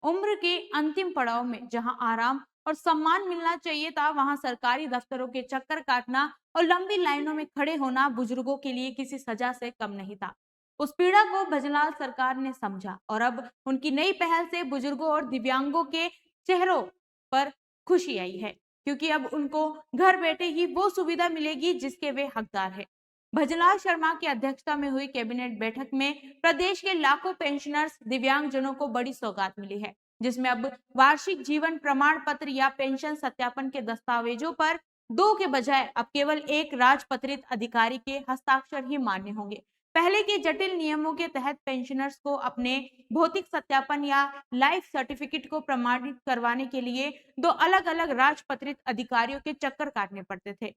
उम्र के अंतिम पड़ाव में जहां आराम और सम्मान मिलना चाहिए था, वहां सरकारी दफ्तरों के चक्कर काटना और लंबी लाइनों में खड़े होना बुजुर्गों के लिए किसी सजा से कम नहीं था। उस पीड़ा को भजनलाल सरकार ने समझा और अब उनकी नई पहल से बुजुर्गों और दिव्यांगों के चेहरों पर खुशी आई है, क्योंकि अब उनको घर बैठे ही वो सुविधा मिलेगी जिसके वे हकदार हैं। भजनलाल शर्मा की अध्यक्षता में हुई कैबिनेट बैठक में प्रदेश के लाखों पेंशनर्स दिव्यांगजनों को बड़ी सौगात मिली है, जिसमें अब वार्षिक जीवन प्रमाण पत्र या पेंशन सत्यापन के दस्तावेजों पर दो के बजाय अब केवल एक राजपत्रित अधिकारी के हस्ताक्षर ही मान्य होंगे। पहले के जटिल नियमों के तहत पेंशनर्स को अपने भौतिक सत्यापन या लाइफ सर्टिफिकेट को प्रमाणित करवाने के लिए दो अलग-अलग राजपत्रित अधिकारियों के चक्कर काटने पड़ते थे।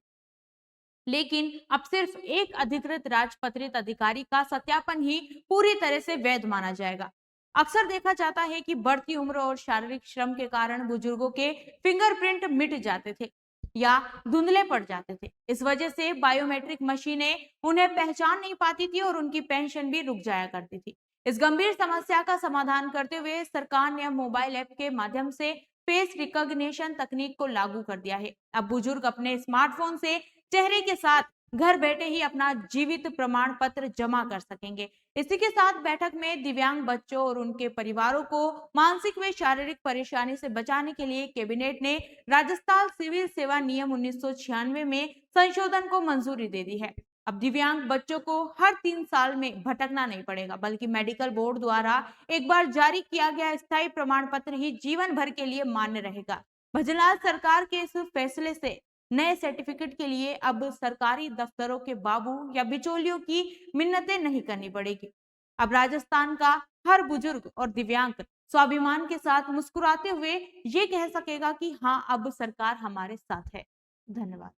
लेकिन अब सिर्फ एक अधिकृत राजपत्रित अधिकारी का सत्यापन ही पूरी तरह से वैध माना जाएगा। अक्सर देखा जाता है कि बढ़ती उम्र और शारीरिक श्रम के कारण बुजुर्गों के फिंगरप्रिंट मिट जाते थे या धुंधले पड़ जाते थे। इस वजह से बायोमेट्रिक मशीनें उन्हें पहचान नहीं पाती थी और उनकी पेंशन भी रुक जाया करती थी। इस गंभीर समस्या का समाधान करते हुए सरकार ने अब मोबाइल ऐप के माध्यम से फेस रिकॉग्निशन तकनीक को लागू कर दिया है। अब बुजुर्ग अपने स्मार्टफोन से चेहरे के साथ घर बैठे ही अपना जीवित प्रमाण पत्र जमा कर सकेंगे। इसी के साथ बैठक में दिव्यांग बच्चों और उनके परिवारों को मानसिक व शारीरिक परेशानी से बचाने के लिए कैबिनेट ने राजस्थान सिविल सेवा नियम 1996 में संशोधन को मंजूरी दे दी है। अब दिव्यांग बच्चों को हर 3 साल में भटकना नहीं पड़ेगा, बल्कि मेडिकल बोर्ड द्वारा एक बार जारी किया गया स्थायी प्रमाण पत्र ही जीवन भर के लिए मान्य रहेगा। भजनलाल सरकार के इस फैसले से नए सर्टिफिकेट के लिए अब सरकारी दफ्तरों के बाबू या बिचौलियों की मिन्नतें नहीं करनी पड़ेगी। अब राजस्थान का हर बुजुर्ग और दिव्यांग स्वाभिमान के साथ मुस्कुराते हुए ये कह सकेगा कि हाँ, अब सरकार हमारे साथ है। धन्यवाद।